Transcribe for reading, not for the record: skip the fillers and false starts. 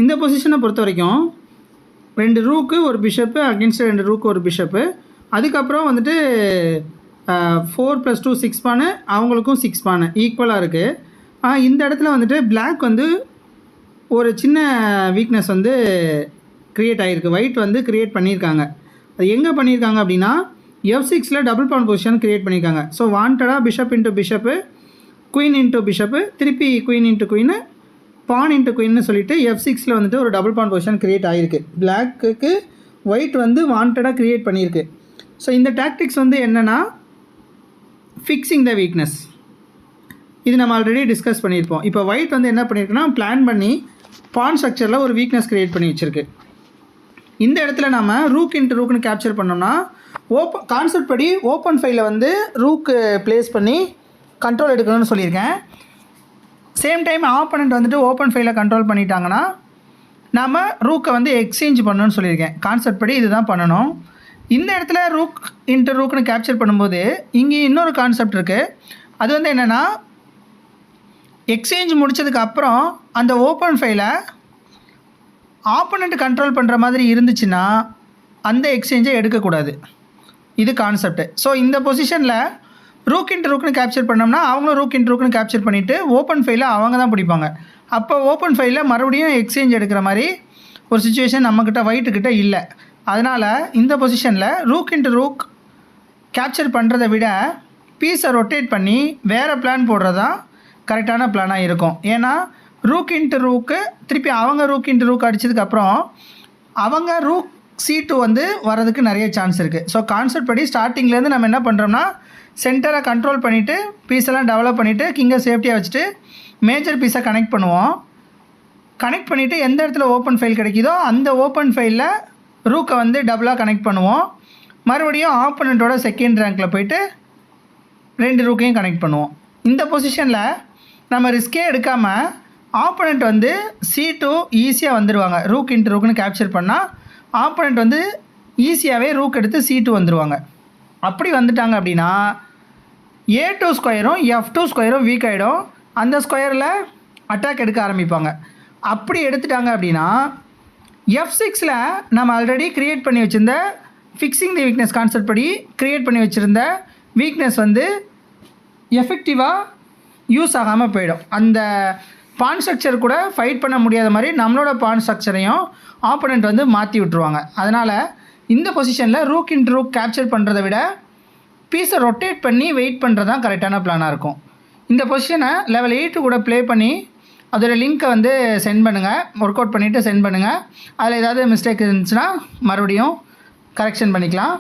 இந்த பொசிஷனை பொறுத்த வரைக்கும் 2 ரூக்கு ஒரு பிஷப்பு அகென்ஸ்ட் 2 ரூக்கு ஒரு பிஷப்பு, அதுக்கப்புறம் வந்துட்டு 4 + 2 6 பானு, அவங்களுக்கும் 6 பானு ஈக்குவலாக இருக்குது. இந்த இடத்துல வந்துட்டு பிளாக் வந்து ஒரு சின்ன வீக்னஸ் வந்து க்ரியேட் ஆகிருக்கு, ஒயிட் வந்து க்ரியேட் பண்ணியிருக்காங்க. அது எங்கே பண்ணியிருக்காங்க அப்படின்னா F6ல் டபுள் பான் பொசிஷன் க்ரியேட் பண்ணியிருக்காங்க. ஸோ வாண்டடாக bishop into bishop, queen into bishop, திருப்பி குயின் இன்ட்டு குயின்னு, பான் இன்ட்டு குயின்னு சொல்லிட்டு F6ல் வந்துட்டு ஒரு டபுள் பான் பொசிஷன் க்ரியேட் ஆகிருக்கு. பிளாக்குக்கு ஒயிட் வந்து வாண்டடாக க்ரியேட் பண்ணியிருக்கு. ஸோ இந்த டாக்டிக்ஸ் வந்து என்னென்னா ஃபிக்ஸிங் த வீக்னஸ், இது நம்ம ஆல்ரெடி டிஸ்கஸ் பண்ணியிருப்போம். இப்போ ஒயிட் வந்து என்ன பண்ணியிருக்குன்னா பிளான் பண்ணி பான் ஸ்ட்ரக்சரில் ஒரு வீக்னஸ் க்ரியேட் பண்ணி வச்சுருக்கு. இந்த இடத்துல நம்ம ரூக் இன்ட்டு ரூக்குன்னு கேப்சர் பண்ணோம்னா கான்செப்ட் படி ஓப்பன் ஃபைலில் வந்து ரூக்கு ப்ளேஸ் பண்ணி கண்ட்ரோல் எடுக்கணும்னு சொல்லியிருக்கேன். சேம் டைம் ஆப்போனண்ட் வந்துட்டு ஓப்பன் ஃபைலில் கண்ட்ரோல் பண்ணிட்டாங்கன்னா நம்ம ரூக்கை வந்து எக்ஸ்சேஞ்ச் பண்ணணும்னு சொல்லியிருக்கேன். கான்செப்ட் படி இதுதான் பண்ணணும். இந்த இடத்துல ரூக் இன்ட்டு ரூக்குன்னு கேப்சர் பண்ணும்போது இங்கே இன்னொரு கான்செப்ட் இருக்குது. அது வந்து என்னென்னா எக்ஸ்சேஞ்ச் முடித்ததுக்கப்புறம் அந்த ஓப்பன் ஃபைலை ஆப்போனண்ட் கண்ட்ரோல் பண்ணுற மாதிரி இருந்துச்சுன்னா அந்த எக்ஸ்சேஞ்சை எடுக்கக்கூடாது. இது கான்செப்ட். ஸோ இந்த பொசிஷனில் ரூக் இன்ட்டு ரூக்குன்னு கேப்சர் பண்ணோம்னா அவங்களும் ரூக் இன்ட்டு ரூக்குன்னு கேப்சர் பண்ணிவிட்டு ஓப்பன் ஃபைலை அவங்க தான் பிடிப்பாங்க. அப்போ ஓப்பன் ஃபைலில் மறுபடியும் எக்ஸ்சேஞ்ச் எடுக்கிற மாதிரி ஒரு சுச்சுவேஷன் நம்மக்கிட்ட ஒயிட்டுக்கிட்ட இல்லை. அதனால் இந்த பொசிஷனில் ரூக் இன்ட்டு ரூக் கேப்சர் பண்ணுறதை விட பீஸை ரொட்டேட் பண்ணி வேறு பிளான் போடுறது தான் கரெக்டான பிளானாக இருக்கும். ஏன்னா ரூக் இன்ட்டு ரூக்கு திருப்பி அவங்க ரூக் இன்ட்டு ரூக் அடித்ததுக்கப்புறம் அவங்க ரூக் C2 வந்து வரதுக்கு நிறைய சான்ஸ் இருக்குது. ஸோ கான்செப்ட் படி ஸ்டார்டிங்லேருந்து நம்ம என்ன பண்ணுறோம்னா சென்டரை கண்ட்ரோல் பண்ணிவிட்டு பீஸெல்லாம் டெவலப் பண்ணிவிட்டு கிங்கை சேஃப்டியாக வச்சுட்டு மேஜர் பீஸை கனெக்ட் பண்ணுவோம். கனெக்ட் பண்ணிவிட்டு எந்த இடத்துல ஓப்பன் ஃபைல் கிடைக்குதோ அந்த ஓப்பன் ஃபைலில் ரூக்கை வந்து டபுளாக கனெக்ட் பண்ணுவோம். மறுபடியும் ஆப்போனண்ட்டோட செகண்ட் ரேங்கில் போய்ட்டு 2 ரூக்கையும் கனெக்ட் பண்ணுவோம். இந்த பொசிஷனில் நம்ம ரிஸ்கே எடுக்காமல் ஆப்போனண்ட் வந்து C2 ஈஸியாக வந்துடுவாங்க. ரூக் இன்ட்டு ரூக்குன்னு கேப்சர் பண்ணால் ஆப்போனண்ட் வந்து ஈஸியாகவே ரூக் எடுத்து C2 வந்துடுவாங்க. அப்படி வந்துட்டாங்க அப்படின்னா A2 ஸ்கொயரும் F2 ஸ்கொயரும் வீக் ஆகிடும். அந்த ஸ்கொயரில் அட்டாக் எடுக்க ஆரம்பிப்பாங்க. அப்படி எடுத்துட்டாங்க அப்படின்னா F6ல் நம்ம ஆல்ரெடி க்ரியேட் பண்ணி வச்சுருந்த ஃபிக்ஸிங் தி வீக்னஸ் கான்செப்ட் படி க்ரியேட் பண்ணி வச்சுருந்த வீக்னஸ் வந்து எஃபெக்டிவாக யூஸ் ஆகாமல் போயிடும். அந்த பான் ஸ்ட்ரக்சர் கூட ஃபைட் பண்ண முடியாத மாதிரி நம்மளோட பான் ஸ்ட்ரக்சரையும் ஆப்போனண்ட் வந்து மாற்றி விட்ருவாங்க. அதனால் இந்த பொசிஷனில் ரூக் இன்ட்டு ரூக் கேப்சர் பண்ணுறதை விட பீஸை ரொட்டேட் பண்ணி வெயிட் பண்ணுறது தான் கரெக்டான பிளானாக இருக்கும். இந்த பொசிஷனை லெவல் 8 கூட ப்ளே பண்ணி அதோட லிங்க்கை வந்து சென்ட் பண்ணுங்கள், ஒர்க் அவுட் பண்ணிவிட்டு சென்ட் பண்ணுங்கள். அதில் ஏதாவது மிஸ்டேக் இருந்துச்சுன்னா மறுபடியும் கரெக்ஷன் பண்ணிக்கலாம்.